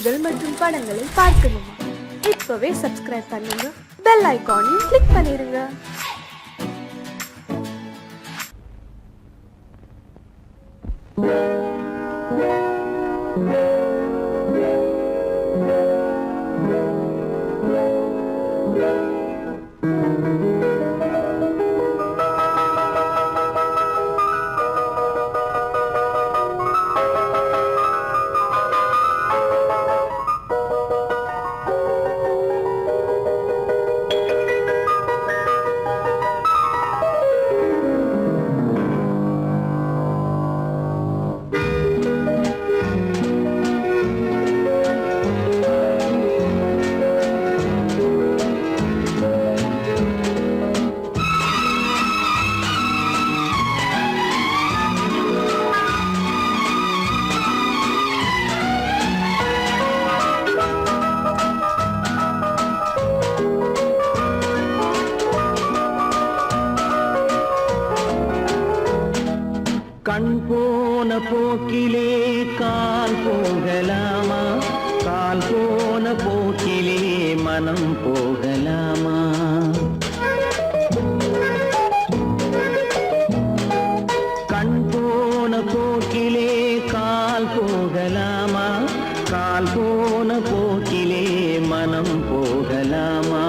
நிகழ்ச்சிகள் மற்றும் படங்களை பார்க்கணுமா? இப்பவே சப்ஸ்கிரைப் பண்ணுங்க, பெல் ஐகானையும் கிளிக் பண்ணிருங்க. கண் போன போக்கிலே கால் போகலாமா? கால் போன போக்கிலே மனம் போகலாமா? கண் போன போக்கிலே கால் போகலாமா? கால் போன போக்கிலே மனம் போகலாமா?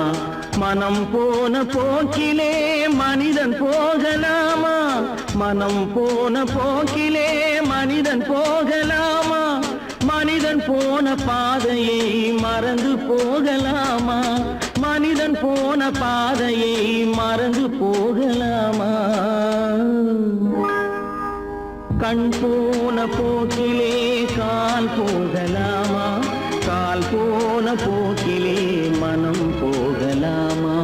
மனம் போன போக்கிலே மனிதன் போகலாமா? மனம் போன போக்கிலே மனிதன் போகலாமா? மனிதன் போன பாதையை மறந்து போகலாமா? மனிதன் போன பாதையை மறந்து போகலாமா? கண் போன போக்கிலே கால் போகலாமா? கால் போன போக்கிலே மனம் போகலாமா?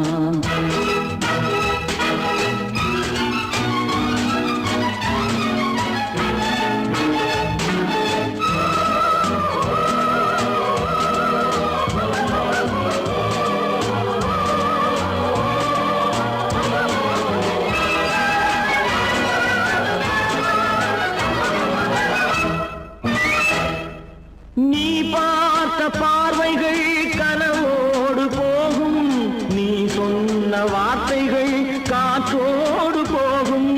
நீ பார்த்த பார்வைகள் கனவோடு போகும், நீ சொன்ன வார்த்தைகள் காற்றோடு போகும்.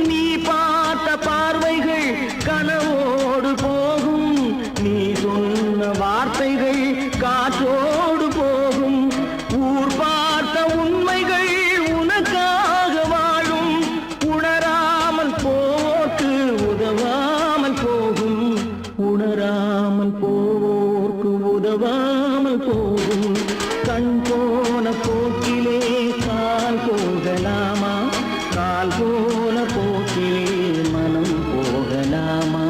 நீ பார்த்த பார்வைகள் கனவோடு போகும், நீ சொன்ன வார்த்தைகள் காற்றோடு போகும். ஊர் பார்த்த உண்மைகள் உனக்காக வாழும், உணராமல் போக்கு உதவாமல் போகும். உணராமல் போக்கு உதவாமல் போகும். கண் போன போக்கிலே கால் போகலாமா? கால் போன போக்கிலே மனம் போகலாமா?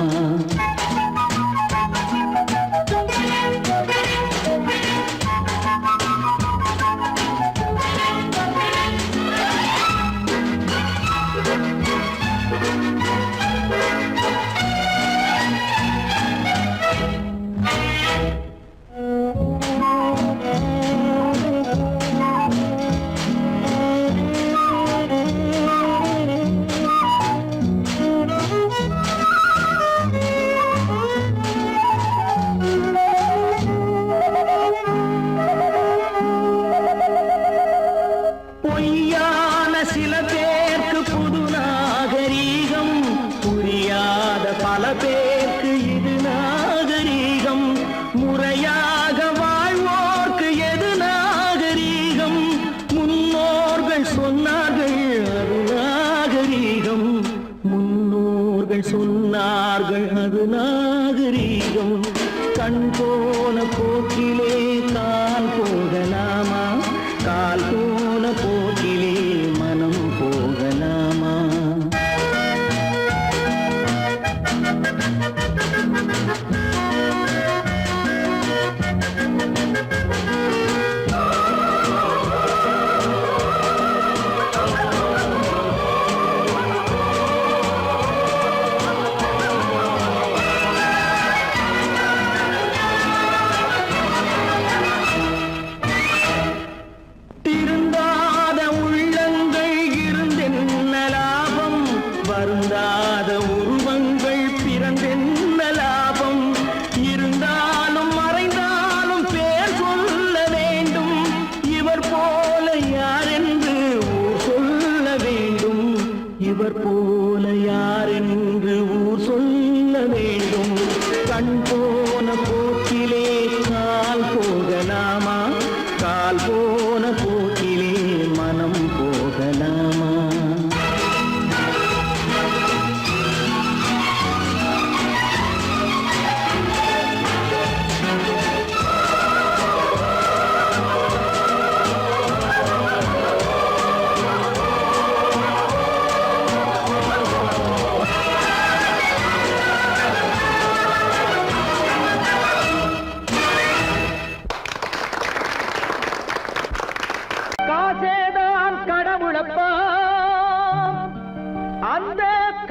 பொய்யான சில பேருக்கு புது நாகரீகம், புரியாத பல பேருக்கு இது நாகரீகம். முறையாக வாழ்வோர்க்கு எது நாகரீகம்? முன்னோர்கள் சொன்னார்கள் அது நாகரீகம். முன்னோர்கள் சொன்னார்கள் அது நாகரீகம். கண் போன போக்கிலே கால் போகலாமா? கால் போன போக்கிலே மனம் போகலாமா? திருந்தாத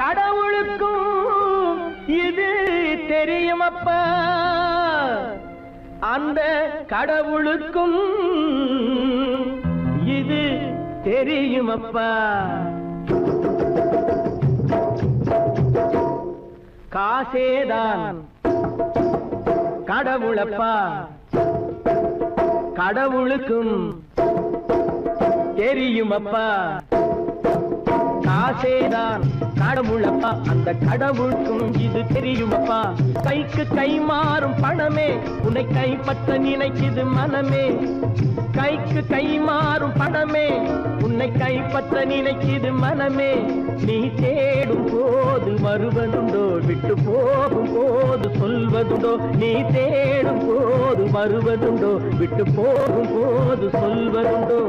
கடவுளுக்கும் இது தெரியுமப்பா, அந்த கடவுளுக்கும் இது தெரியுமப்பா. காசேதான் கடவுளப்பா, கடவுளுக்கும் தெரியுமப்பா. காசேதான் கடவுளப்பா, அந்த கடவுளுக்கும் இது தெரியுமப்பா. கைக்கு கை மாறும் பணமே உன்னை கைப்பற்ற நினைக்குது மனமே. கைக்கு கை மாறும் பணமே உன்னை கைப்பற்ற நினைக்குது மனமே. நீ தேடும் போது வருவதுண்டோ, விட்டு போகும் போது சொல்வதுண்டோ. நீ தேடும் போது வருவதுண்டோ, விட்டு போகும் போது சொல்வதுண்டோ.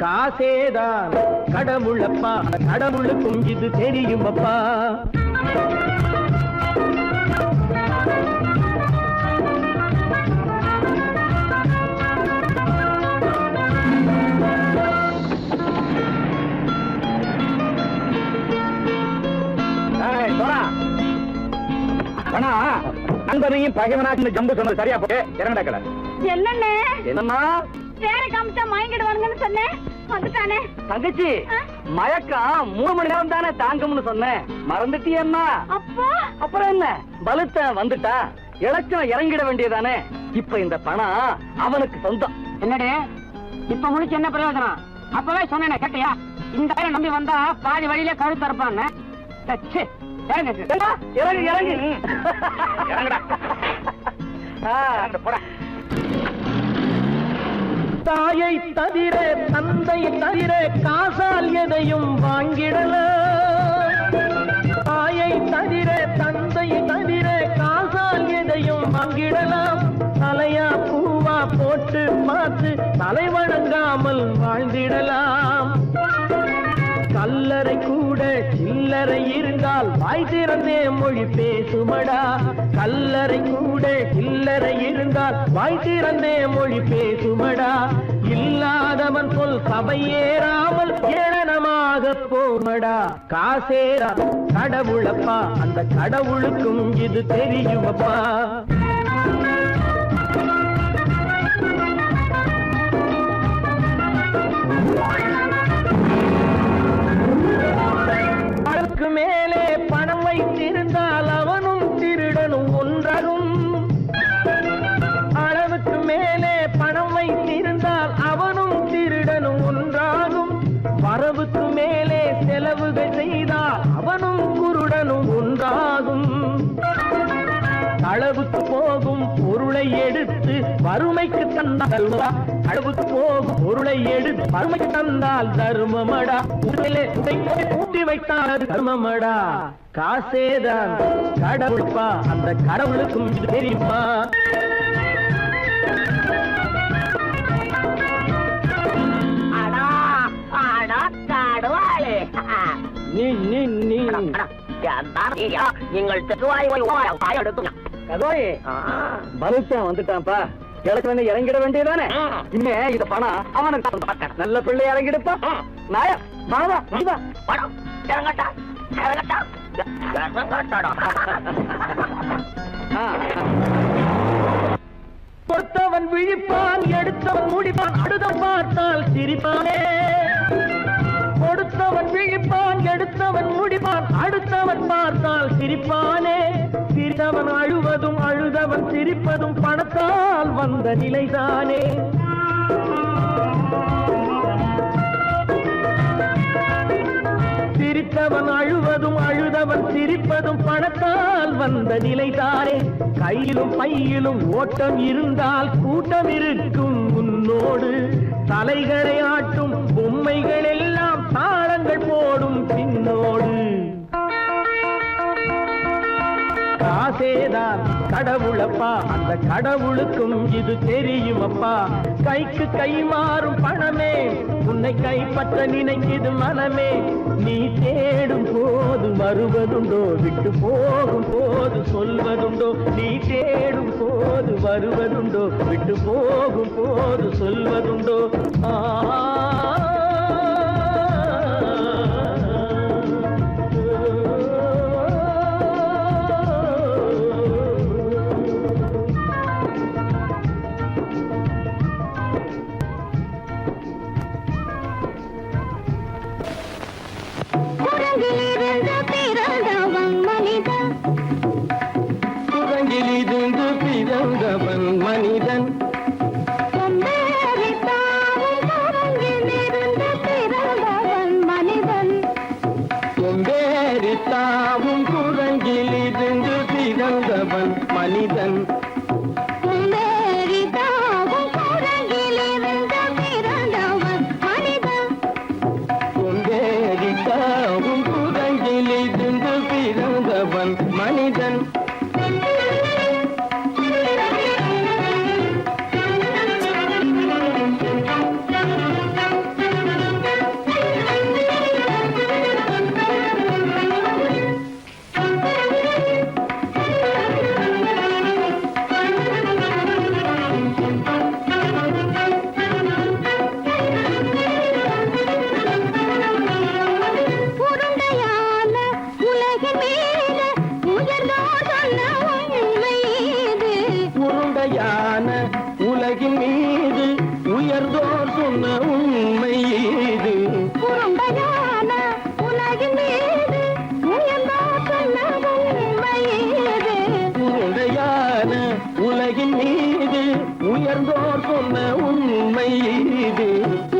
காசேதான் கடவுளப்பா, கடவுளுக்கும் இது தெரியுமப்பா. நண்பனையும் பகைவனாக்கு ஜம்பு சொன்னது சரியா போட்டு இறங்கடக்கல. என்னண்ணே என்னம்மா வேற காமிச்சா மயங்கிடுவானுங்கன்னு சொன்னேன், வந்துட்டானே. தங்கச்சி, மயக்கம் 3 மணி நேரம் தானே தாங்கும்னு சொன்னேன், மறந்துட்டியம்மா? அப்போ அப்புறம் என்ன, பலுத்த வந்துட்டா இலச்சம் இறங்கிட வேண்டியதானே. இப்ப இந்த பணம் அவனுக்கு சொந்தம். என்னடே இப்ப முடிச்சு என்ன பிரயோஜனம்? அப்பவே சொன்னேன் கேட்டியா? இந்த வேலை நம்பி வந்தா பாதி வழியில கழுத்து இருப்பான்னு. இறங்கு இறங்கு இறங்குடா. போட. தாயை தவிர தந்தை தவிர காசால் எதையும் வாங்கிடலாம். தாயை தவிர தந்தை தவிர காசால் எதையும் வாங்கிடலாம். தலையா பூவா போட்டு பார்த்து தலை வணங்காமல் வாழ்ந்திடலாம். கல்லறை கூட சில்லறை இருந்தால் வாய் திறந்தே மொழி பேசுமடா. கல்லறை கூட சில்லறை இருந்தால் வாய் திறந்தே மொழி பேசுமடா. இல்லாதவன் சொல் சபையேறாமல் ஏளனமாக போமடா. காசேரா கடவுளப்பா, அந்த கடவுளுக்கும் இது தெரியுமப்பா. அளவுக்கு மேலே பணம் வைத்திருந்தால் அவனும் திருடனும் ஒன்றாகும். அளவுக்கு மேலே பணம் வைத்திருந்தால் அவனும் திருடனும் ஒன்றாகும். வரவுக்கு மேலே செலவுகள் செய்தால் அவனும் குருடனும் ஒன்றாகும். அளவுக்கு போகும் பொருளை எடுத்து வறுமைக்கு தந்தால், அளவுக்கு போகும் பொருளை எடுத்து வறுமைக்கு தந்தால் தர்மமடா. ஊட்டி வைத்தால் அது தர்மமடா. காசேதான் கடவுள்பா, அந்த கடவுளுக்கும் இது தெரியுமா? வந்துட்டான்ப்பா, கிழக்கு இறங்கிட வேண்டியதானே. இனிமே இந்த பணம் அவனுக்கு நல்ல பிள்ளை இறங்கிடுப்பா. நாயா மாவா இறங்கட்டா பொறுத்தவன் விழிப்பான், எடுத்தவன் முடிப்பான், அடுத்தவன் பார்த்தால் சிரிப்பானே. கொடுத்தவன் விழிப்பான், எடுத்தவன் முடிப்பான், அடுத்தவன் பார்த்தால் சிரிப்பானே. சிரித்தவன் அழுவதும் அழுதவன் சிரிப்பதும் பணத்தால் வந்த நிலைதானே. சிரித்தவன் அழுவதும் அழுதவன் சிரிப்பதும் பணத்தால் வந்த நிலைதானே. கையிலும் பையிலும் ஓட்டம் இருந்தால் கூட்டம் இருக்கும் உன்னோடு. தலைகளை ஆட்டும் பொம்மைகள் எல்லாம் தாளங்கள் போடும் பின்னோடு. காசேதான் கடவுளப்பா, அந்த கடவுளுக்கும் இது தெரியுமப்பா. கைக்கு கை மாறும் பணமே உன்னை கைப்பற்ற நினைக்குது மனமே. நீ தேடும் போது வருவதுண்டோ, விட்டு போகும் போது சொல்வதுண்டோ. நீ தேடும் போது வருவதுண்டோ, விட்டு போகும் போது சொல்வதுண்டோ. ஆ பிறந்தவன் மனிதன் கொம்பேறித்தாவும் குரங்கிலிருந்து பிறந்தவன் மனிதன் கொம்பேறித்தாவும் குரங்கிலிருந்து பிறந்தவன் மனிதன் உருண்டையான உலகின் மீது உயர்ந்தோர் சொன்ன உண்மை இது உருண்டையான உலகின் மீது உயர்ந்தோர் சொன்ன உண்மை இது. உருண்டையான உலகின் மீது உயர்ந்தோர் சொன்ன உண்மை இது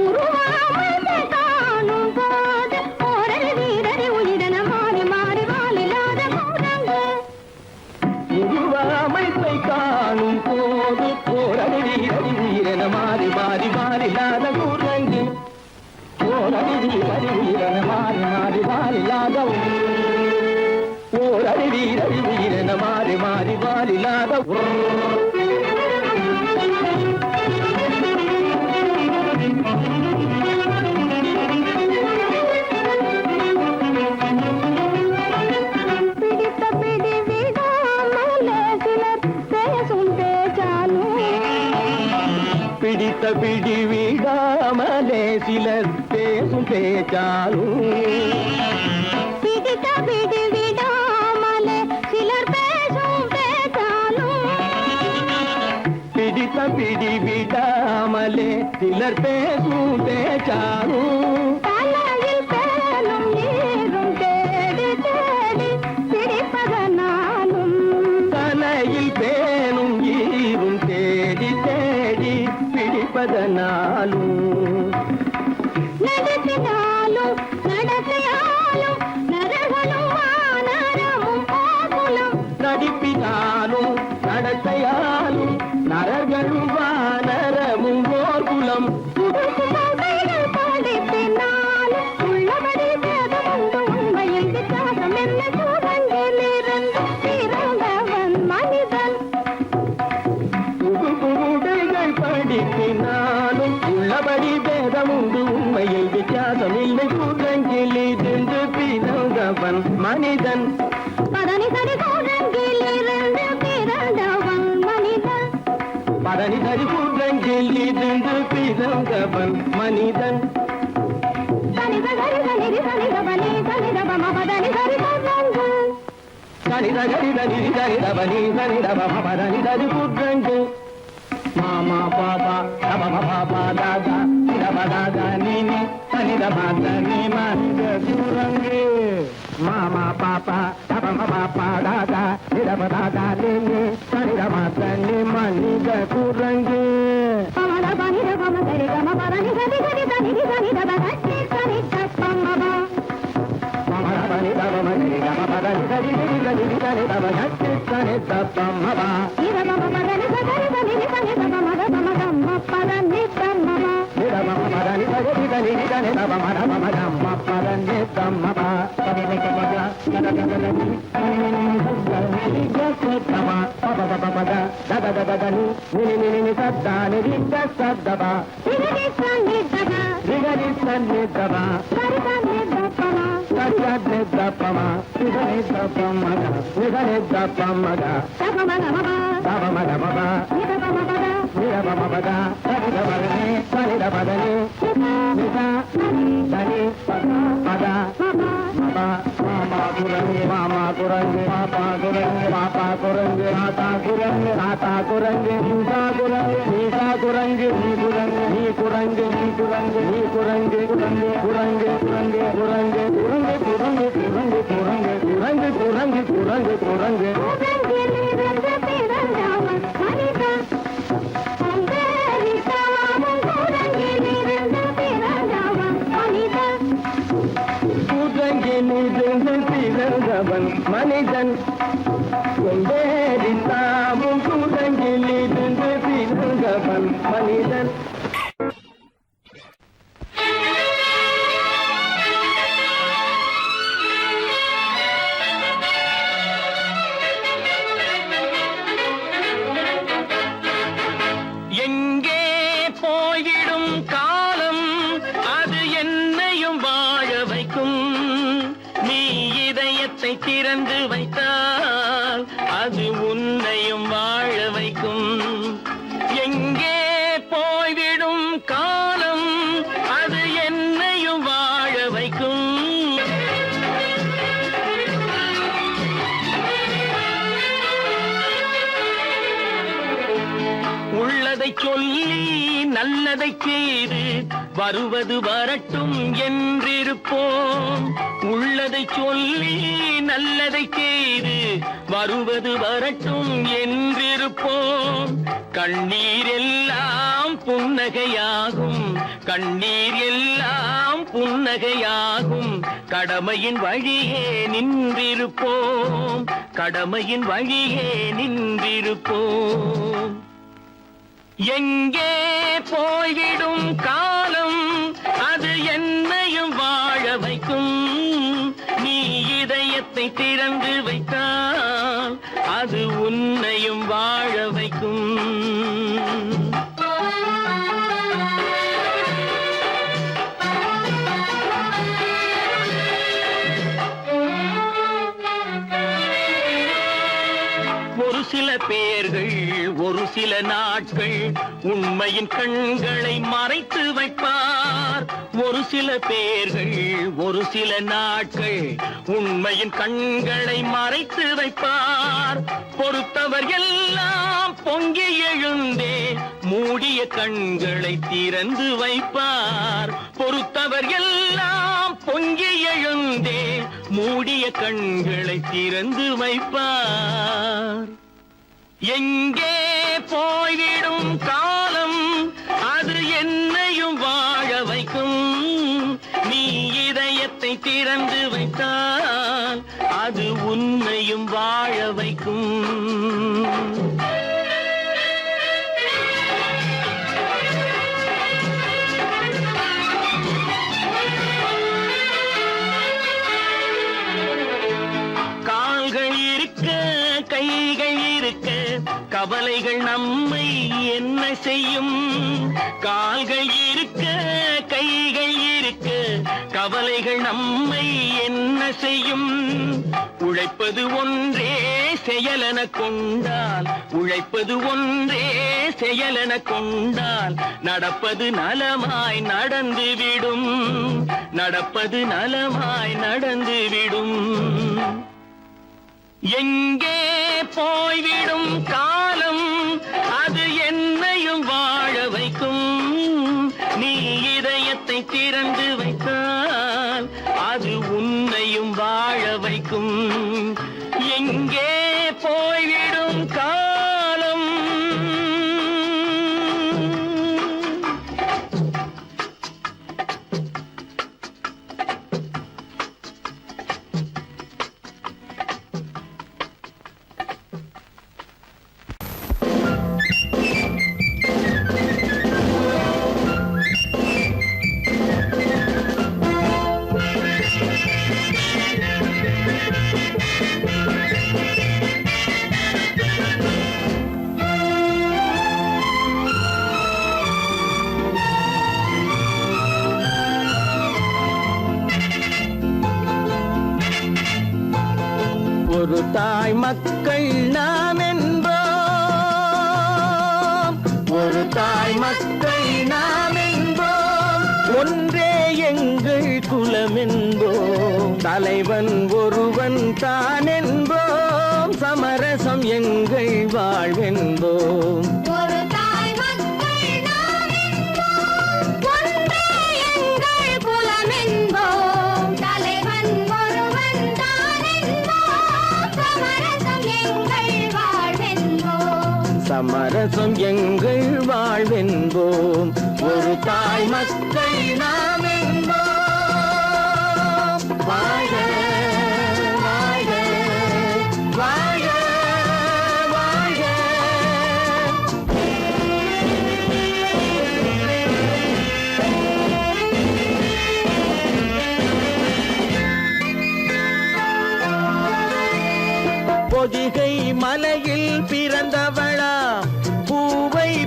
உருவாமையை காணும் போது ஓரல் வீரரை உயிரென மாறி மாறி வாழில்லாத கூடங்கு. உருவமைப்பை காணும் போது போரடி வீரன மாறி மாறி மாறில்லாத குரங்கு போரடி வீரன மாறி மாறி மாறில்லாத போரடி வீரன மாறி மாறி மாறில்லாத பிடித்த பிடி விடாமலே சிலர் பேசும் பேச்சாலும் பிடித்த பிடி விடாமலே சிலர் பேசும் பேச்சாலும் பிடித்த பிடி விடாமலே சிலர் பேசும் பேச்சாலும் பிடித்த பிடி விடாமலே சிலர் பேசும் பேச்சாலும் தலையில் பேலும் நீரும் தேடி தேடி பிடிப்பதனாலும் தலையில் பேணும் ஈரும் தேடி தேடி பிடிப்பதனாலும் நடத்தினாலும் நடத்தையாலும் நரகளும் வானரமும் ஆகுலம் நடிப்பினாலும் நடத்தையாலும் நரர்களும் வானரமும் ஓர்குலம் கைகள் படிப்பினாலும் உள்ளபடி வேதமுண்டு உண்மையில் வித்தியாசம் என்ன சூழங்கிலிருந்து பிறந்தவன் மனிதன் உடைகள் படிப்பினாலும் உள்ளபடி பேதமுண்டு உண்மையில் வித்தியாசம் இல்லை குரங்கிலிருந்து பிறந்தவன் மனிதன் பதனி சரி சூழங்கிலிருந்து பிறந்தவன் மனிதன் பதனி சரி குரங்கிலிருந்து பிறந்தவன் மனிதன் தனித சரி தனிதி தனித பனி தனித பம பதனி சரி சூழங்கு சனித கரித நிதி தனிதவனி சனிதவ பதனி சரி குரங்கு மாமா பாபா தப பாபா தாதா நிதப தாதா நீனி சனித பாத நீ மனித குரங்கு மாமா பாப்பா தப பாப்பா தாதா நிதப தாதா நீனி சனித பாத நீ மனித குரங்கு பமத பனித பம சரி கம பதனி சரி சரி தனிதி தனித பதனி சரி தப்பமப பமரபனி தபமனி தப பதனி சரி நிதி சனிதப சத்தி சனிதப்பமப நித பம பதனி சரி தனிதி தனித பமத பமதம்ம பதனி தம்மப நிதப பதனி சரி நிதி சனிதப மதமதம்ம பதனி தம்மப பதனிதப கதகதனி ஜசத்தம பபபபபத ததததனி நினி சத்தானி சத்ததப நிதி சன்னிதப நிகரி சன்னிதப சரி சன்னிதபம சத்யத்னிதப்பம நிதனிதப்பமத நிதனிதப்பமத தபமதமப தபமதமப நித பமபத நிதபமபத சனிதபதனி சனிதபதனி நித சனி பத மப மாமா குரங்கு மாமா குரங்கு பாப்பா குரங்கு பாப்பா குரங்கு மாதா குரங்கு தாத்தா குரங்கு நீசா குரங்கு நீசா குரங்கு நீ குரங்கு நீ குரங்கு நீ குரங்கு நீ குரங்கு குரங்கு குரங்கு குரங்கு குரங்கு குரங்கு குரங்கு குரங்கு குரங்கு குரங்கு குரங்கு குரங்கு குரங்கு உலகிலிருந்து பிறந்தவன் மனிதன் பிறந்தவன் மனிதன் கொண்டேறித்தாமும் குரங்கில் இருந்து பிறந்தவன் மனிதன். எங்கே போய்விடும் காலம் அது என்னையும் வாழ வைக்கும். நீ இதயத்தை திறந்து வைத்தால் அது உன்னையும் வாழ வைக்கும். எங்கே போய்விடும் காலம் அது என்னையும் வாழ வைக்கும். உள்ளதை சொல்லி நல்லதை செய்து வருவது வரட்டும் என்றிருப்போம். உள்ளதை சொல்லி நல்லதை செய்து வருவது வரட்டும் என்றிருப்போம். கண்ணீர் எல்லாம் புன்னகையாகும், கண்ணீர் எல்லாம் புன்னகையாகும். கடமையின் வழியே நின்றிருப்போம், கடமையின் வழியே நின்றிருப்போம். எங்கே போய்விடும் காலம் அது என்னையும் வாழ வைக்கும். நீ இதயத்தை திறந்து வைத்தால் அது உன்னையும் வாழ வைக்கும். ஒரு சில பேர்கள் ஒரு சில நாட்கள் உண்மையின் கண்களை மறைத்து வைப்பார். ஒரு சில பேர்கள் ஒரு சில நாட்கள் உண்மையின் கண்களை மறைத்து வைப்பார். பொறுத்தவர் எல்லாம் பொங்கி எழுந்தே மூடிய கண்களை திறந்து வைப்பார். பொறுத்தவர் எல்லாம் பொங்கி எழுந்தே மூடிய கண்களை திறந்து வைப்பார். எங்கே போய்விடும் காலம் அது என்னையும் வாழ வைக்கும். நீ இதயத்தை திறந்து வைத்தால் அது உன்னையும் வாழ வைக்கும். கால்கள் இருக்க கைகள் இருக்க கவலைகள் நம்மை என்ன செய்யும். கால்கள் இருக்க கைகள் இருக்க கவலைகள் நம்மை என்ன செய்யும். உழைப்பது ஒன்றே செயலென கொண்டால், உழைப்பது ஒன்றே செயலென கொண்டால் நடப்பது நலமாய் நடந்துவிடும், நடப்பது நலமாய் நடந்துவிடும். எங்கே போய்விடும் காலம் அது என்னையும் வாழ வைக்கும். நீ இதயத்தை திறந்து வைத்தால் அது உன்னையும் வாழ வைக்கும். எங்கே போய்விடும் காலம். ஒரு தாய் மக்கள் நாம் என்போம், ஒரு தாய் மக்கள் நாம் என்போம். ஒன்றே எங்கள் குலம் என்போம், தலைவன் ஒருவன் தான் என்போம். சமரசம் எங்கள் வாழ்வென்போம். ஒரு தாய் மக்கள் நாம் என்போம், ஒன்றே எங்கள் குலம் என்போம். தலைவன் ஒருவன் தான் என்போம். சமரசம் எங்கள் வாழ்வென்போம். சமரசம் எங்கள் வாழ்வென்போம். ஒரு தாய் மக்கள் நாம் என்போம். வாழ்க வாழ்க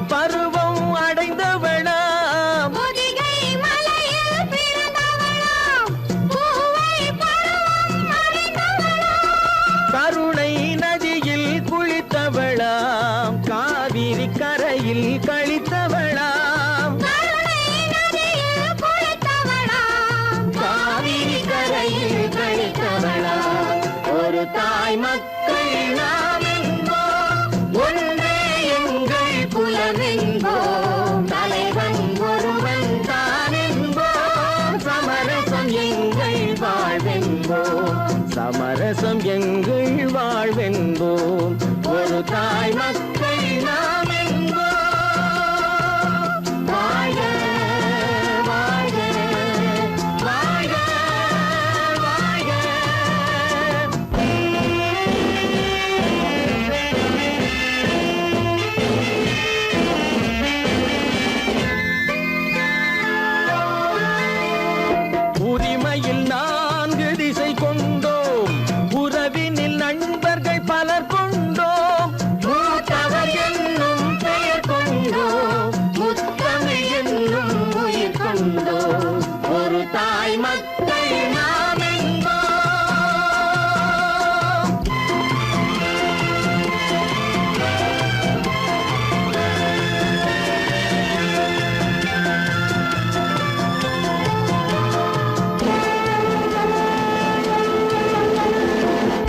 பருவம் அடைந்தவளாம் பொதிகை மலையில் பிறந்தவளாம் பூவை பருவம் அடைந்தவளாம் கருணை நதியில் குளித்தவளாம் காவிரி கரையில் கழித்தவளாம் கருணை நதியில் குளித்தவளாம் காவிரி கரையில் கழித்தவளாம் ஒரு தாய் மக்கள் நாம் என்போம் ஒன்றே எங்கள் குலம் என்போம் தலைவன் ஒருவன் தான் என்போம் சமரசம் எங்கள் வாழ்வென்போம் சமரசம் எங்கள் வாழ்வென்போம் ஒரு தாய் மக்கள் நாம் என்போம் வாழ்க வாழ்க வாழ்க வாழ்க உரிமையில் 4 திசை கொண்டோம் உறவினில் நண்பர்கள் பலர் கொண்டோம் மூத்தவர் என்னும் பெயர் கொண்டோம் முத்தமிழ் என்னும் உயிர் கொண்டோம் ஒரு தாய் மக்கள் நாம் என்போம்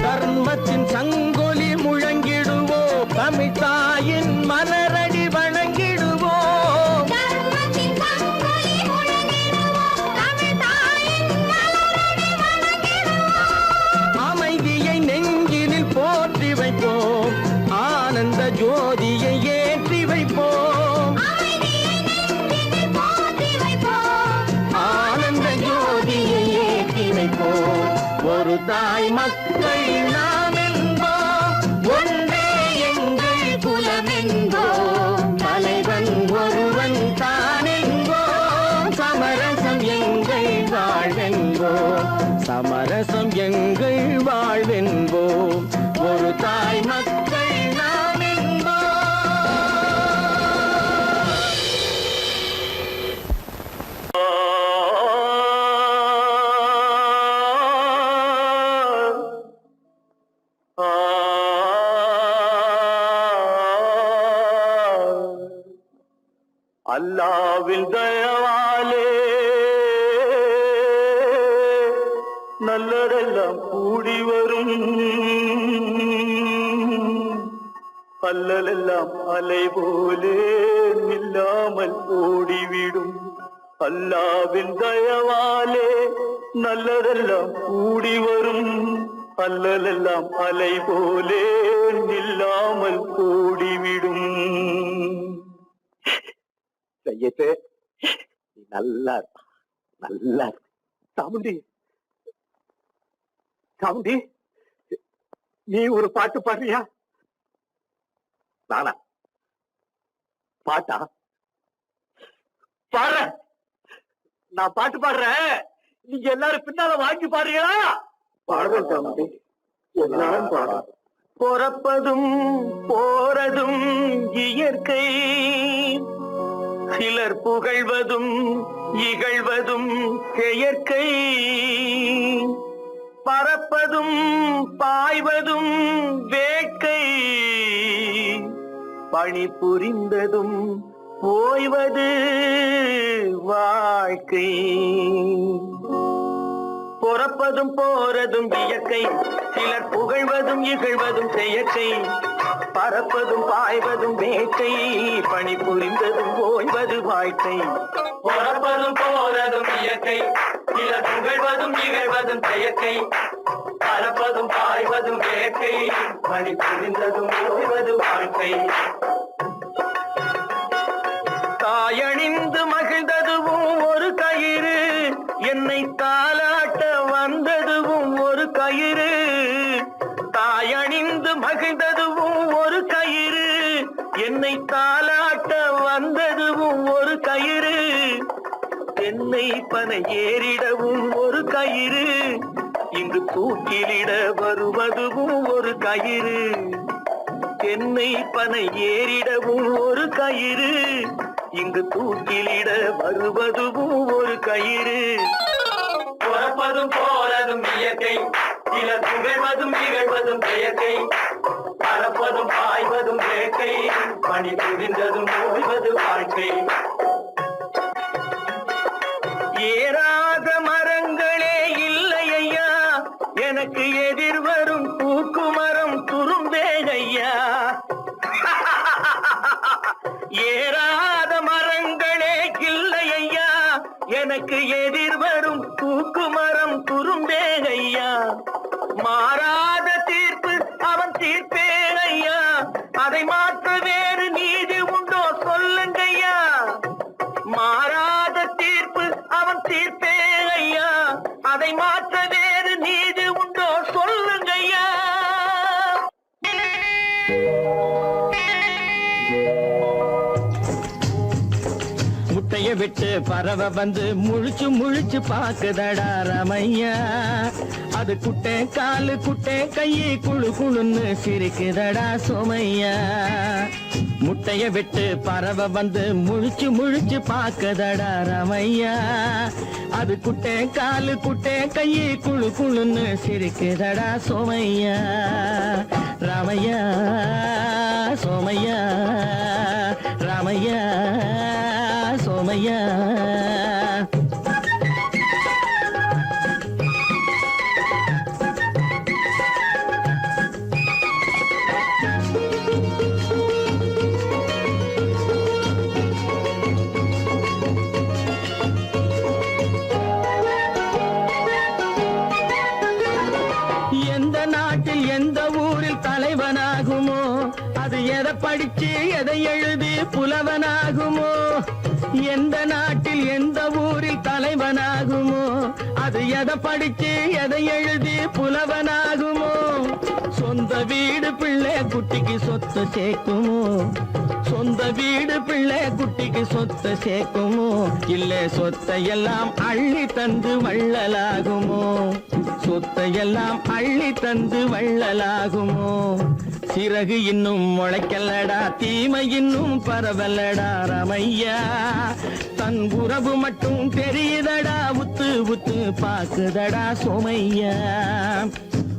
தர்மத்தின் சங்கொலி முழங்கிடுவோம் தமிழ் தாயின் மலரடி வணங்கிடுவோம் தர்மத்தின் சங்கொலி முழங்கிடுவோம் தமிழ் தாயின் மலரடி வணங்கிடுவோம் அமைதியை நெஞ்சினில் போற்றி வைப்போம் ஆனந்த ஜோதியை ஏற்றி வைப்போம் அமைதியை நெஞ்சினில் போற்றி வைப்போம் ஆனந்த ஜோதியை ஏற்றி வைப்போம் ஒரு தாய் மக்கள் நாம் என்போம் ஒன்றே எங்கள் குலம் என்போம் தலைவன் ஒருவன் தான் என்போம் சமரசம் எங்கள் வாழ்வென்போம் சமரசம் எங்கள் வாழ்வென்போம் ஒரு தாய் மக்கள் நாம் அல்லாவின் தயவாலே நல்லதெல்லாம் கூடி வரும் அல்லலெல்லாம் அலை போலே நில்லாமல் ஓடிவிடும் அல்லாவின் தயவாலே நல்லதெல்லாம் கூடி வரும் அல்லலெல்லாம் அலை போலே நில்லாமல் ஓடிவிடும். செய்யத்தே நீ நல்லா நல்லா சாமுண்டி சாமுண்டி நீ ஒரு பாட்டு பாடுறியா? நானா பாட்டா பாடுறேன், நான் பாட்டு பாடுறேன், நீங்க எல்லாரும் பின்னால வாங்கி பாடுறீங்களா? பாடுறேன் சாமுண்டி, எல்லாரும் பாடு. பிறப்பதும் போறதும் இயற்கை, சிலர் புகழ்வதும் இகழ்வதும் செயற்கை, பறப்பதும் பாய்வதும் வேட்கை, பணி புரிந்ததும் ஓய்வது வாழ்க்கை. பிறப்பதும் போறதும் இயற்கை, சிலர் புகழ்வதும் இகழ்வதும் செயற்கை, பறப்பதும் பாய்வதும் வேட்கை, பணி புரிந்ததும் ஓய்வது வாழ்க்கை. பிறப்பதும் போறதும் இயற்கை, சிலர் புகழ்வதும் இகழ்வதும் செயற்கை, பறப்பதும் பாய்வதும் வேட்கை, பணி புரிந்ததும் ஓய்வது வாழ்க்கை. தாயணிந்து மகிழ்ந்ததுவும் ஒரு கயிறு, என்னை தாலாட்ட வந்ததுவும் ஒரு கயிறு. தாயணிந்து மகிழ்ந்ததுவும் ஒரு கயிறு, என்னை தாலாட்ட வந்ததுவும் ஒரு கயிறு. என்னை பனை ஏறிடவும் ஒரு கயிறு, இங்கு தூக்கிலிட வருவதுவும் ஒரு கயிறு. தென்னை பனை ஏறிடவும் ஒரு கயிறு, இங்கு தூக்கிலிட வருவதுவும் ஒரு கயிறு. பிறப்பதும் போறதும் இயற்கை, சிலர் புகழ்வதும் நிகழ்வதும் செயற்கை, பறப்பதும் பாய்வதும் வேட்கை, பணி புரிந்ததும் ஓய்வது வாழ்க்கை. ஏறாத மரங்களே இல்லை ஐயா, எனக்கு எதிர்வரும் பூக்கு மரம் துரும்பேகையா. ஏறாத மரங்களே இல்லை ஐயா, எனக்கு எதிர்வரும் பூக்கு மரம் துரும்பேகையா. மாறாத தீர்ப்பு அவன் தீர்ப்பே ஐயா, அதை மாற்ற வேறு நீதி உண்டோ சொல்லுங்கய்யா. மாறாத தீர்ப்பு அவன் தீர்ப்பே ஐயா, அதை மாற்ற வேறு நீதி உண்டோ சொல்லுங்கய்யா. முட்டைய விட்டு பறவை வந்து முழிச்சு முழிச்சு பாக்குதடா ரமையா. அது குட்டை காலு குட்டை கையை குழு குழுன்னு சிரிக்குதடா சோமையா. முட்டைய விட்டு பறவை வந்து முழிச்சு முழிச்சு பாக்குதடா ரமையா. அது குட்டை காலு குட்டை கையை குழு குழுன்னு சிரிக்குதடா சோமையா. ராமையா சோமையா, ராமையா சோமையா. எந்த நாட்டில் எந்த ஊரில் தலைவனாகுமோ, அது எதை படிச்சு எதை எழுதி புலவனாகுமோ. எந்த நாட்டில் எந்த ஊரில் தலைவனாகுமோ, அது எதை படிச்சு எதை எழுதி புலவனாகுமோ. சொந்த வீடு பிள்ளை குட்டிக்கு சொத்து சேர்க்குமோ, சொந்த வீடு பிள்ளை குட்டிக்கு சொத்து சேர்க்குமோ. இல்ல சொத்தையெல்லாம் அள்ளி தந்து வள்ளலாகுமோ, சொத்தையெல்லாம் அள்ளி தந்து வள்ளலாகுமோ. சிறகு இன்னும் முளைக்கல்லடா, தீமை இன்னும் பரவலடா ரமையா. தன் உறவு மட்டும் தெரியுதடா, உத்து உத்து பாக்குதடா சோமையா.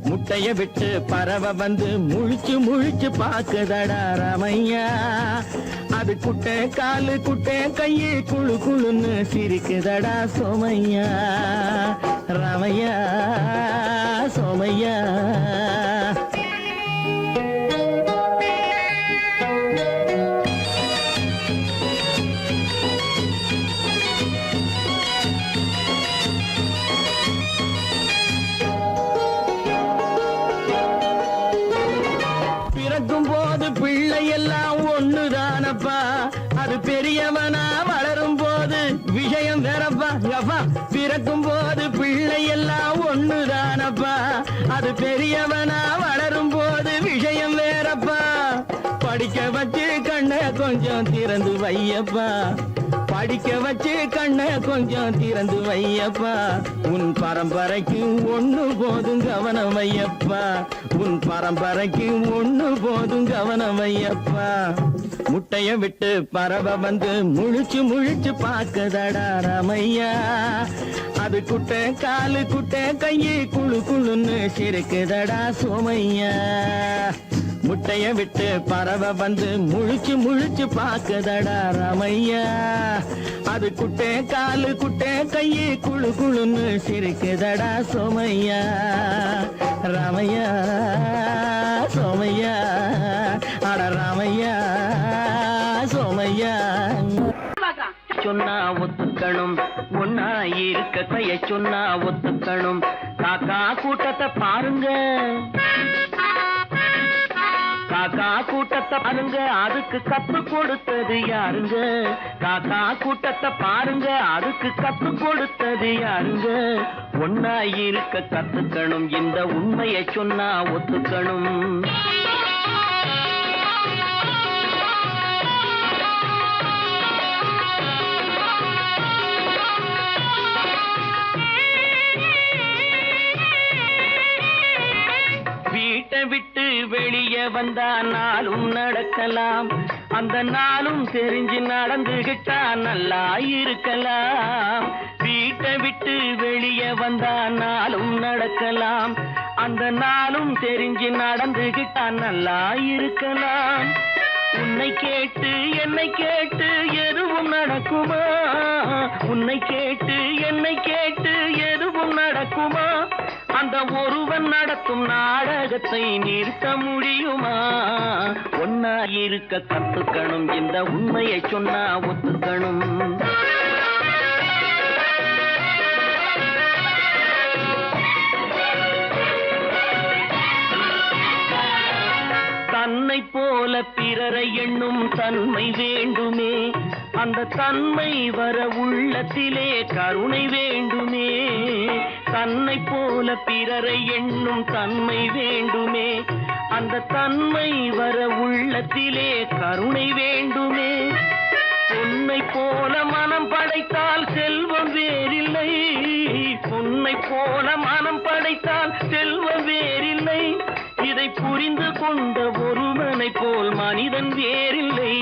முட்டைய விட்டு பறவை வந்து முழிச்சு முழிச்சு பாக்குதடா ரமையா. அது குட்டை காலு குட்டை கையை குழு குழுன்னு சிரிக்குதடா சோமையா. ரமையா சோமையா. பிறக்கும் போது பிள்ளை எல்லாம் ஒண்ணுதானப்பா, அது பெரியவனா வளரும் போது விஷயம் வேறப்பா. பிறக்கும் போது பிள்ளை எல்லாம் ஒண்ணுதானப்பா, அது பெரியவனா வளரும் போது விஷயம் வேறப்பா. படிக்க வச்சு கண்ணை கொஞ்சம் திறந்து வையப்பா, படிக்க வச்சு கண்ணை கொஞ்சம் திறந்து வையப்பா. உன் பரம்பரைக்கு ஒண்ணு போதும் கவனம் வையப்பா, உன் பரம்பரைக்கு ஒண்ணு போதும் கவனம் வையப்பா. முட்டைய விட்டு பறவை வந்து முழிச்சு முழிச்சு பாக்குதடா ரமையா. அது குட்டை காலு குட்டை கையை குழு குழுன்னு சிரிக்குதடா சோமையா. முட்டைய விட்டு பறவை வந்து முழிச்சு முழிச்சு பாக்குதடா ரமையா. அது குட்டை காலு குட்டை கையை குழு குழுன்னு சிரிக்குதடா சோமையா. ராமையா சோமையா, அட ராமையா சோமையா. சொன்னா ஒத்துக்கணும், ஒன்னா இருக்க கைய சொன்னா ஒத்துக்கணும். காக்கா கூட்டத்தை பாருங்க, காக்கா கூட்டத்தை பாருங்க, அதுக்கு கத்து கொடுத்தது யாருங்க. காக்கா கூட்டத்தை பாருங்க, அதுக்கு கத்து கொடுத்தது யாருங்க. ஒன்னா இருக்க கத்துக்கணும், இந்த உண்மையை சொன்னா ஒத்துக்கணும். வீட்டை விட்டு வெளியே வந்தா நாளும் நடக்கலாம், அந்த நாளும் தெரிஞ்சு நடந்துகிட்டா நல்லா இருக்கலாம். வீட்டை விட்டு வெளியே வந்தா நாளும் நடக்கலாம், அந்த நாளும் தெரிஞ்சு நடந்துகிட்டா நல்லா இருக்கலாம். உன்னை கேட்டு என்னை கேட்டு எதுவும் நடக்குமா, உன்னை கேட்டு என்னை கேட்டு எதுவும் நடக்குமா, அந்த ஒருவன் நடத்தும் நாடகத்தை நிறுத்த முடியுமா? ஒன்னா இருக்க கத்துக்கணும், இந்த உண்மையை சொன்னா ஒத்துக்கணும். தன்னை போல பிறரை எண்ணும் தன்மை வேண்டுமே, அந்த தன்மை வர உள்ளத்திலே கருணை வேண்டுமே. தன்னை போல பிறரை எண்ணும் தன்மை வேண்டுமே, அந்த தன்மை வர உள்ளத்திலே கருணை வேண்டுமே. பொன்னை போல மனம் படைத்தால் செல்வம் வேறில்லை, பொன்னை போல மனம் படைத்தால் செல்வம் வேறில்லை. இதை புரிந்து கொண்ட ஒருவனை போல் மனிதன் வேறில்லை.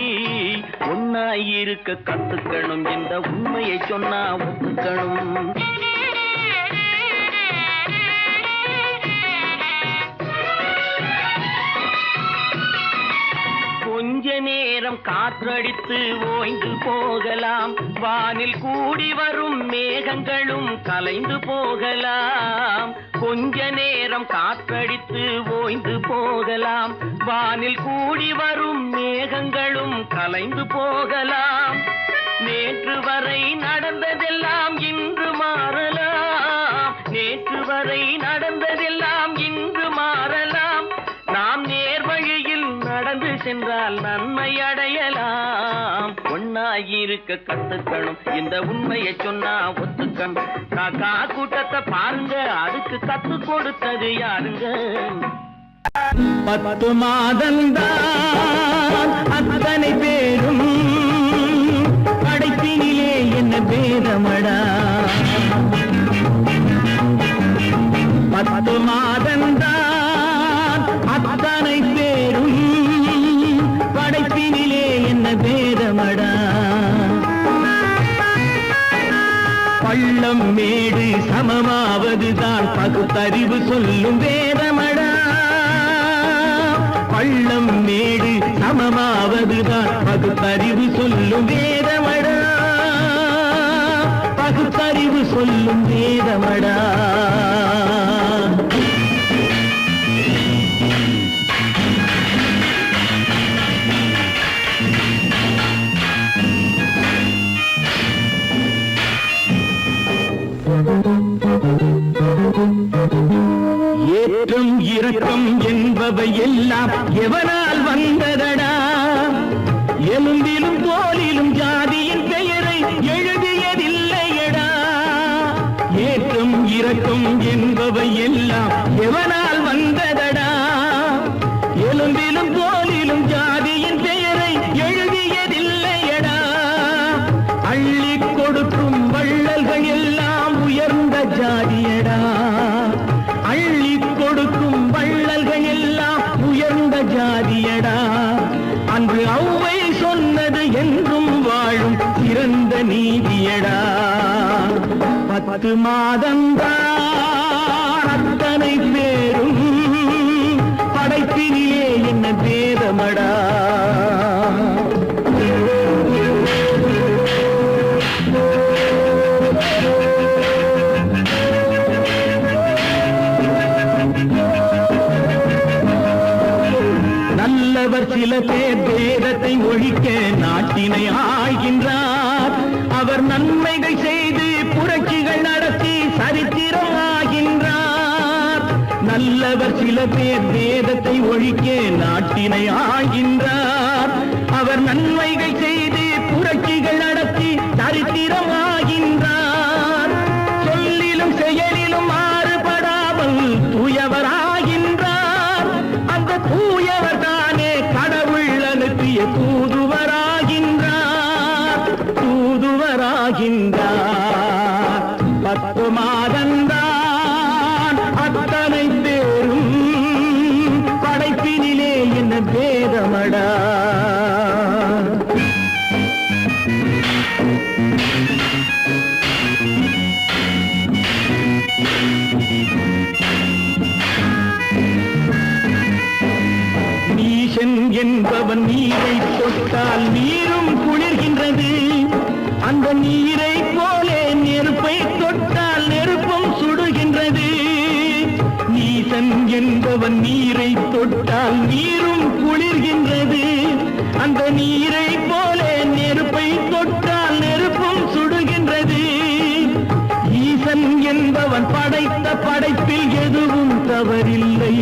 ஒன்னாயிருக்க கத்துக்கணும், இந்த உண்மையை சொன்னா ஒத்துக்கணும். கொஞ்ச நேரம் காற்றடித்து ஓய்ந்து போகலாம், வானில் கூடி வரும் மேகங்களும் கலைந்து போகலாம். கொஞ்ச நேரம் காற்றடித்து ஓய்ந்து போகலாம், வானில் கூடி வரும் மேகங்களும் கலைந்து போகலாம். நேற்று வரை நடந்ததெல்லாம் இன்று மாறலாம், நேற்று வரை நடந்ததெல்லாம் இன்று மாறலாம். நாம் நேர் வழியில் நடந்து சென்றால் நன்மை அடையலாம். ஒன்னாயிருக்க கத்துக்கணும், இந்த உண்மையை சொன்னா ஒத்துக்கணும். காக்கா கூட்டத்தை பாருங்க, அதுக்கு கத்து கொடுத்தது யாருங்க? 10 மாதந்தான் அத்தனை பேரும் படைப்பினிலே என்ன பேதமடா. 10 மாதந்தான் அத்தனை பேரும் படைப்பினிலே என்ன பேதமடா. பள்ளம் மேடு சமமாவதுதான் பகுத்தறிவு சொல்லும் வேதமடா. பள்ளம் மேடு சமமாவதுதான் பகுத்தறிவு சொல்லும் வேதமடா, பகுத்தறிவு சொல்லும் வேதமடா. ஏற்றம் இரக்கம் என்பவை எல்லாம் எவனால் வந்ததடா. எலும்பிலும் தோலிலும் ஜாதியின் பெயரை எழுதியதில்லையடா. ஏற்றம் இரக்கம் என்பவை எல்லாம் எவனால் வந்ததடா. எலும்பிலும் தோலிலும் ஜாதியின் பெயரை எழுதியதில்லையடா. அள்ளி கொடுக்கும் வள்ளல்கள் எல்லாம் உயர்ந்த ஜாதியடா. அள்ளி கொடுக்கும் வள்ளல்கள் எல்லாம் உயர்ந்த ஜாதியடா. அன்று ஔவை சொன்னது என்றும் வாழும் சிறந்த நீதியடா. 10 மாதந்தான் அத்தனை பேரும் படைப்பினிலே என்ன பேதமடா. நல்லவர் சில பேர் வேதத்தை ஒழிக்க நாட்டினை ஆள்கின்றார். அவர் நன்மைகள் செய்து புரட்சிகள் நடத்தி சரித்திரம் ஆகின்றார். நல்லவர் சில பேர் வேதத்தை ஒழிக்க நாட்டினை ஆள்கின்றார். அவர் நன்மைகள் செய்து புரட்சிகள் நடத்தி சரித்திரம் ஆகின்றார். சொல்லிலும் செயலிலும் மாறுபடாமல் தூயவராகின்றார். அந்த தூயவர் தானே கடவுள் அனுப்பிய தூதுவராகின்றார், தூதுவராகின்றார். 10 மாதந்தான் அத்தனை பேரும் படைப்பினிலே என்பவன் நீரை தொட்டால் நீரும் குளிர்கின்றது. அந்த நீரை போலே நெருப்பை தொட்டால் நெருப்பும் சுடுகின்றது. நீசன் என்பவன் நீரை தொட்டால் நீரும் குளிர்கின்றது. அந்த நீரை போலே நெருப்பை தொட்டால் நெருப்பும் சுடுகின்றது. ஈசன் என்பவன் படைத்த படைப்பில் எதுவும் தவறில்லை.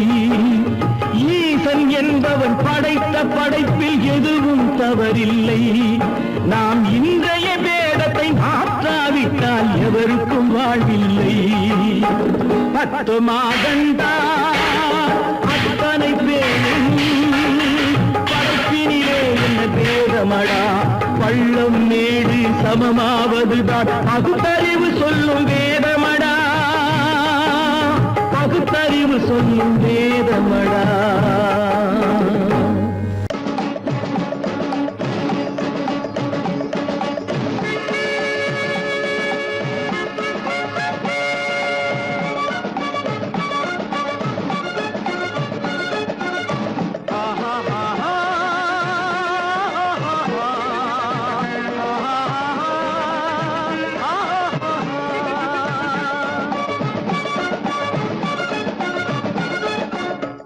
ஈசன் என்பவன் படைத்த படைப்பில் எதுவும் தவறில்லை. நாம் இன்றைய வேடத்தை மாற்றாவிட்டால் எவருக்கும் வாழ்வில்லை. 10 மாதந்தா அத்தனை பேரும் படைப்பினிலே என்ன பேதமடா. பள்ளம் மேடு சமமாவதுதான் பகுத்தறிவு சொல்லும் வேதமடா. பகுத்தறிவு சொல்லும் வேதமடா.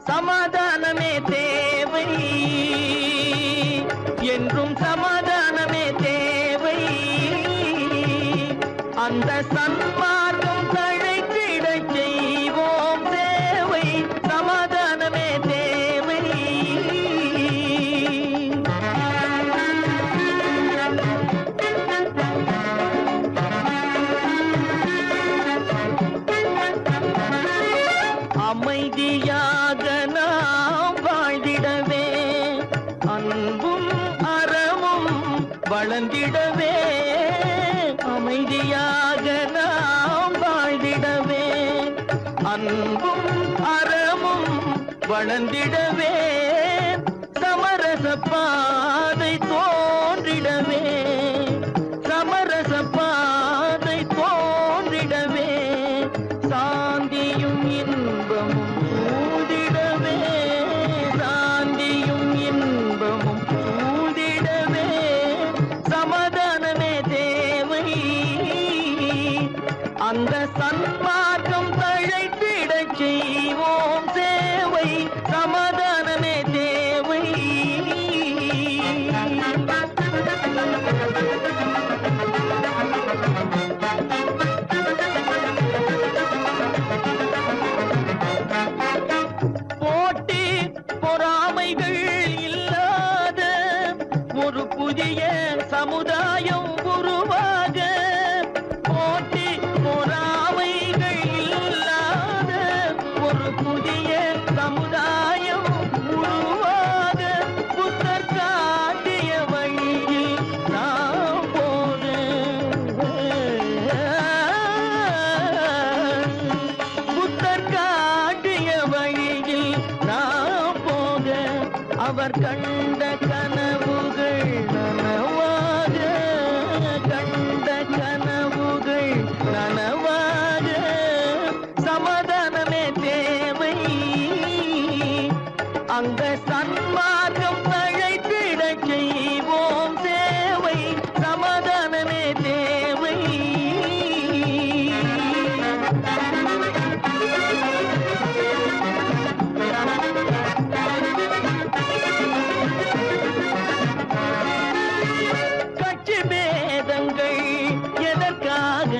சமாதானமே தேவை என்றும் சமாதானமே தேவை. அந்த சன்மார்க்கம் தழைத்திடச் செய்வோம் சேவை. சமாதானமே தேவை. அமைதியாக நாம் வாழ்ந்திடவே அன்பும் அறமும் வளர்ந்திடவே. அமைதியாக நாம் வாழ்ந்திடவே அன்பும் அறமும் வளர்ந்திடவே. சமரச பாதை தோன்றிடவே. சமரச பாதை தோன்றிடவே. சாந்தியும் இன்பமும் சூழ்ந்திடவே. சாந்தியும் இன்பமும் சூழ்ந்திடவே. சமாதானமே தேவை. அந்த சன்மார்க்கம் தழைத்திடச் செய்வோம் சேவை. சமாதானமே தேவை. போட்டி பொறாமைகள் இல்லாத ஒரு புதிய சமுதாயம் உருவாக. போட்டி பொறாமைகள் இல்லாத ஒரு புதிய சமுதாயம் உருவாக. புத்தர் காட்டிய வழியில் நாம் போக. புத்தர் காட்டிய வழியில் நாம் போக. அவர் கண்ட கனவுகள் நனவாக. கண்ட கனவுகள் நனவாக. சமாதானமே தேவை. அந்த சன்மார்க்கம் தழைத்திடச் செய்வோம் சேவை. சமாதானமே தேவை. கட்சி பேதங்கள் எதற்காக?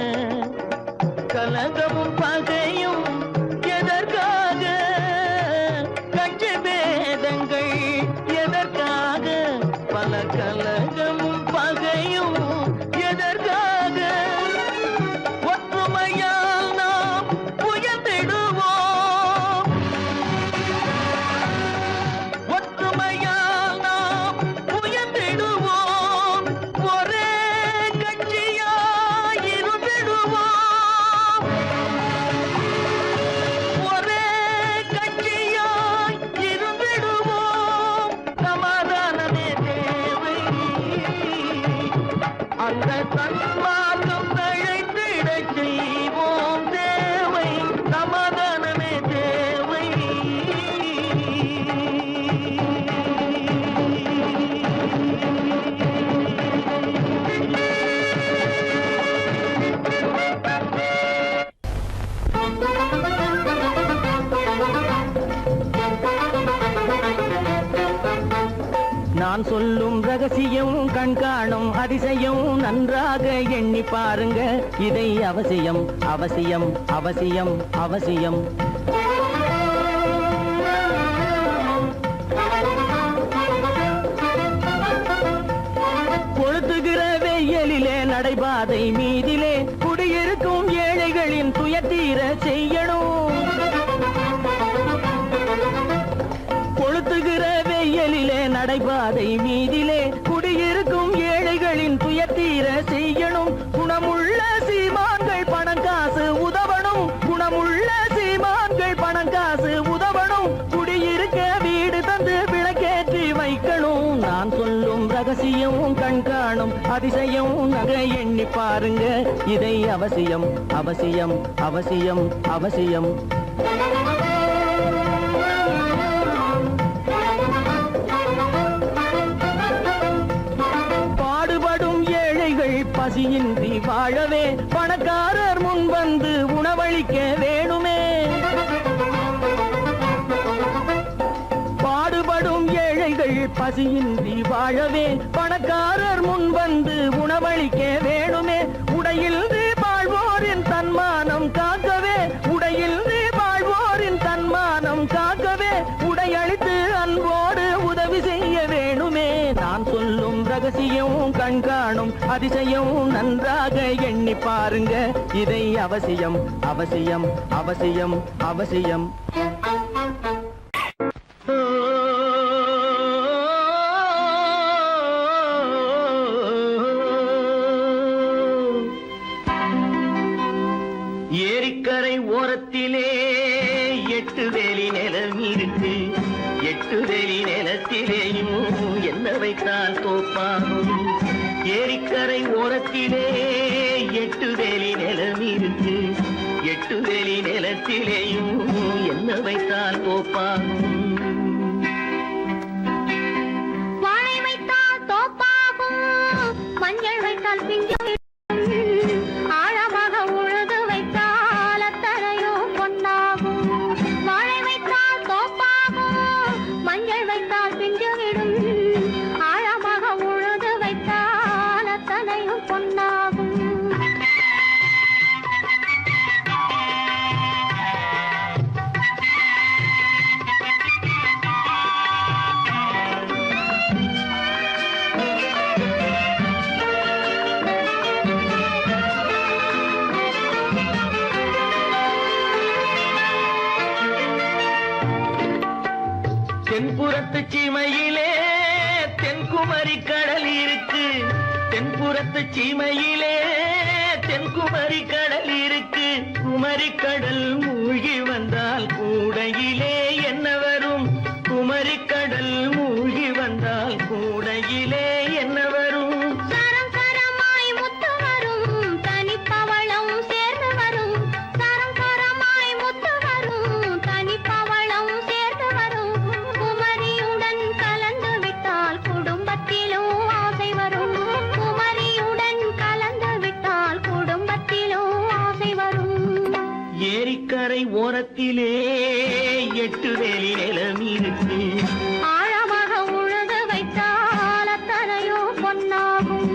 கலகமும் பகையும் எதற்காக? கட்சி பேதங்கள் எதற்காக? பல கலகமும் பகையும் எதற்காக? ஒற்றுமையால் நாம் உயர்ந்திடுவோம். ஒற்றுமையால் நாம் உயர்ந்திடுவோம். ஒரே கட்சியாய் இருந்திடுவோம். ஒரே கட்சியாய் இருந்திடுவோம். சமாதானமே தேவை. அந்த சன்மார்க்கம் தழைத்திடச் செய்வோம் தேவை. சமாதானமே தேவை. கண் காணும் அதிசயம் நன்றாக எண்ணி பாருங்க இதை அவசியம் அவசியம் அவசியம் அவசியம் கொளுத்துகிற வெயிலிலே நடைபாதை மீதிலே குடியிருக்கும் ஏழைகளின் துயத்தீர செய்யணும். கொளுத்துகிற வெயிலிலே நடைபாதை மீதிலே குடியிருக்கும் ஏழைகளின் துயத்தீர செய்யணும். குணமுள்ள சீமான்கள் பணம் காசு உதவணும். குணமுள்ள சீமான்கள் பணம் காசு உதவணும். குடியிருக்க வீடு தந்து விளக்கேற்றி வைக்கணும். நான் சொல்லும் ரகசியம் கண் காணும் அதிசயம் நகை எண்ணி பாருங்க இதை அவசியம் அவசியம் அவசியம் அவசியம் பாடுபடும் ஏழைகள் பசியின்றி வாழவே பணக்காரர் முன் வந்து உணவளிக்க வேணுமே. பாடுபடும் ஏழைகள் பசியின்றி வாழவே பணக்காரர் முன் வந்து உணவளிக்க வேணுமே. உடையின்றி வாழ்வோரின் தன்மானம் காக்கவே உடையின்றி வாழ்வோரின் தன்மானம் காக்கவே உடையளித்து அன்போடு உதவி செய்ய வேணுமே. நான் சொல்லும் ரகசியம் கண் காணும் அதிசயம் நன்றாக எண்ணி பாருங்க இதை அவசியம் அவசியம் அவசியம் அவசியம் ஏரிக்கரை ஓரத்திலே 8 வேலி நிலம் இருக்கு. 8 வேலி நிலத்திலேயும் என்ன வைத்தால் தோப்பாகும். ஏரிக்கரை ஓரத்திலே 8 வேலி நிலம் இருக்கு. 8 வேலி நிலத்திலேயும் என்ன வைத்தால் தோப்பாகும். வாழை வைத்தால் தோப்பாகும், மஞ்சள் வைத்தால் பிஞ்சு ஆழமாக உழுது வைத்தால் அத்தனையோ பொன்னாகும். வாழை வைத்தால் தோப்பாகும், மஞ்சள் வைத்தால் பிஞ்சு விடும் ஆழமாக உழுது வைத்தால் அத்தனையும் பொன்னாகும். தென்புறத்து சீமையிலே தென்குமரி கடல் இருக்கு. தென்புறத்து சீமையிலே தென்குமரி கடல் இருக்கு. குமரி கடல் மூழ்கி வந்தால் கூடையிலே என்ன வரும். குமரி கடல் மூழ்கி வந்தால் கூடையிலே என்ன வரும். சரம் சரமாய் முத்து வரும், தனிப்பவளம் சேர்ந்து வரும். சரம் சரமாய் முத்து வரும், தனிப்பவளம் சேர்ந்து வரும். குமரியுடன் கலந்து விட்டால் குடும்பத்திலும் ஆசை வரும். குமரியுடன் கலந்து விட்டால் குடும்பத்திலும் ஆசை வரும். ஏரிக்கரை ஓரத்திலே 8 வேலி நிலம் இருக்கு. ஆழமாக உழுது வைத்தால் அத்தனையோ பொன்னாகும்.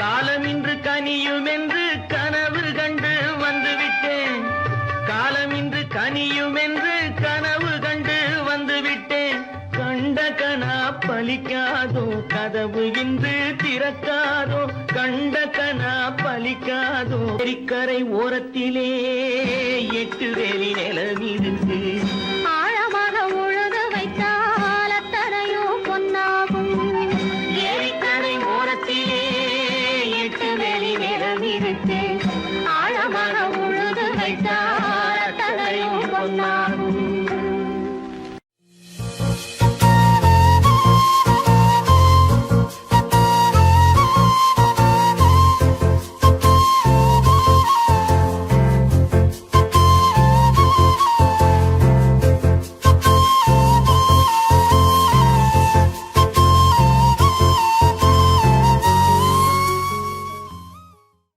காலமின்று கனியும் என்று கனவு கண்டு வந்துவிட்டேன். காலமின்று கனியும் என்று கனவு கண்டு வந்துவிட்டேன். கண்ட கனா பலிக்காதோ கதவு இன்று திறக்காதோ. கண்ட கனா பலிக்காதோ. ஏரிக்கரை ஓரத்திலே 8 வேலி நிலம் இருக்கு.